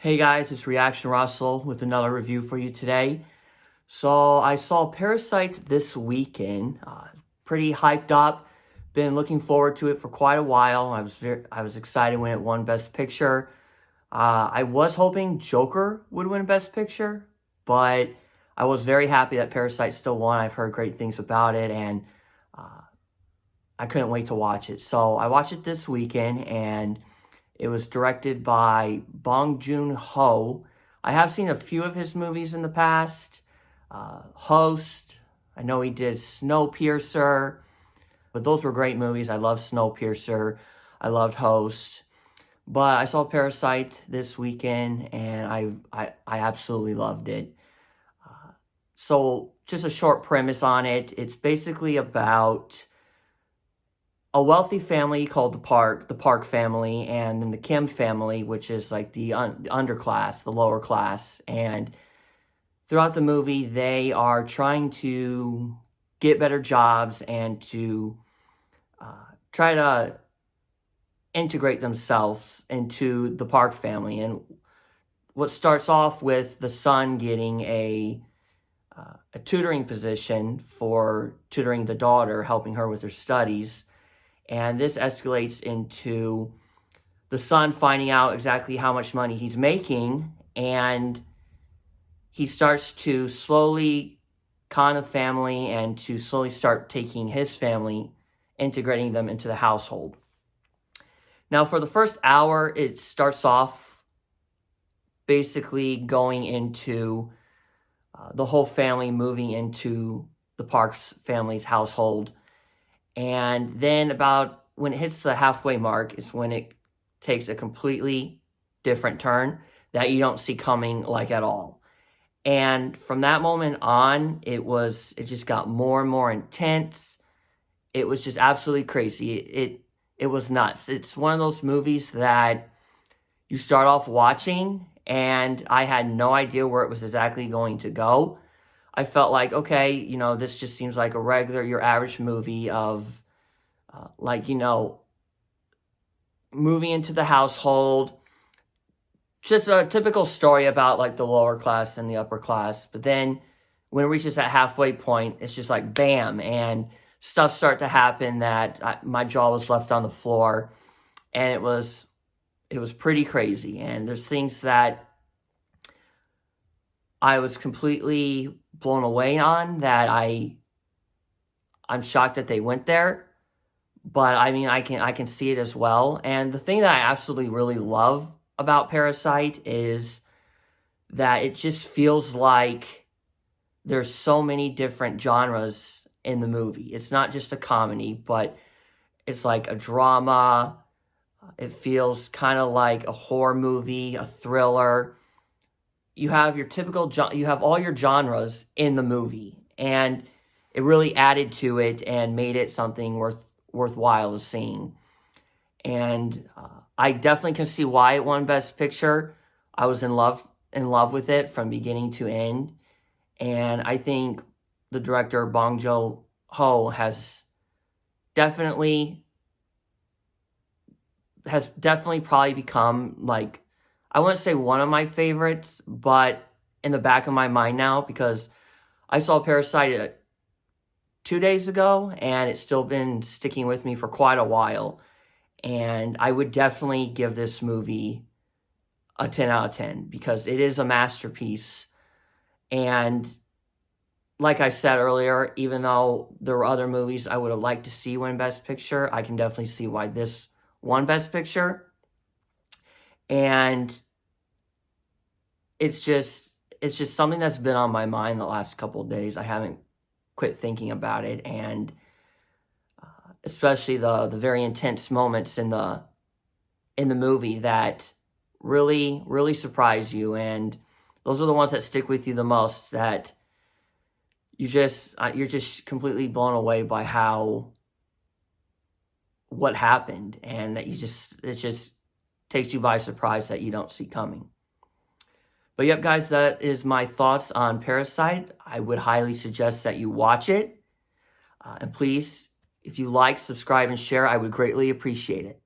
Hey guys, it's Reaction Russell with another review for you today. So I saw Parasite this weekend. Pretty hyped up. Been looking forward to it for quite a while. I was excited when it won Best Picture. I was hoping Joker would win Best Picture, but I was very happy that Parasite still won. I've heard great things about it, and I couldn't wait to watch it. So I watched it this weekend, and it was directed by Bong Joon Ho. I have seen a few of his movies in the past. Host, I know he did Snowpiercer, but those were great movies. I love Snowpiercer. I loved Host. But I saw Parasite this weekend, and I absolutely loved it. So just a short premise on it. It's basically about a wealthy family called the Park family, and then the Kim family, which is like the underclass, the lower class. And throughout the movie, they are trying to get better jobs and to try to integrate themselves into the Park family. And what starts off with the son getting a tutoring position for tutoring the daughter, helping her with her studies. And this escalates into the son finding out exactly how much money he's making, and he starts to slowly con the family and to slowly start taking his family, integrating them into the household. Now, for the first hour, it starts off basically going into the whole family moving into the Parks family's household. And then about when it hits the halfway mark is when it takes a completely different turn that you don't see coming like at all. And from that moment on, it just got more and more intense. It was just absolutely crazy. It was nuts. It's one of those movies that you start off watching, and I had no idea where it was exactly going to go. I felt like, okay, this just seems like your average movie of, moving into the household. Just a typical story about, like, the lower class and the upper class. But then when it reaches that halfway point, it's just like, bam, and stuff start to happen that my jaw was left on the floor. And it was pretty crazy. And there's things that I was completely blown away on that I'm shocked that they went there, but I mean, I can see it as well. And the thing that I absolutely really love about Parasite is that it just feels like there's so many different genres in the movie. It's not just a comedy, but it's like a drama. It feels kind of like a horror movie, a thriller. You have all your genres in the movie, and it really added to it and made it something worthwhile of seeing. And I definitely can see why it won Best Picture. I was in love with it from beginning to end, and I think the director Bong Joon Ho has definitely probably become, like, I wouldn't say one of my favorites, but in the back of my mind now, because I saw Parasite 2 days ago, and it's still been sticking with me for quite a while. And I would definitely give this movie a 10 out of 10 because it is a masterpiece. And like I said earlier, even though there were other movies I would have liked to see win Best Picture, I can definitely see why this won Best Picture. And it's just something that's been on my mind the last couple of days. I haven't quit thinking about it, and especially the very intense moments in the movie that really surprise you, and those are the ones that stick with you the most, that you're just completely blown away by what happened, and that it just takes you by surprise that you don't see coming. But yep, guys, that is my thoughts on Parasite. I would highly suggest that you watch it. And please, if you like, subscribe, and share, I would greatly appreciate it.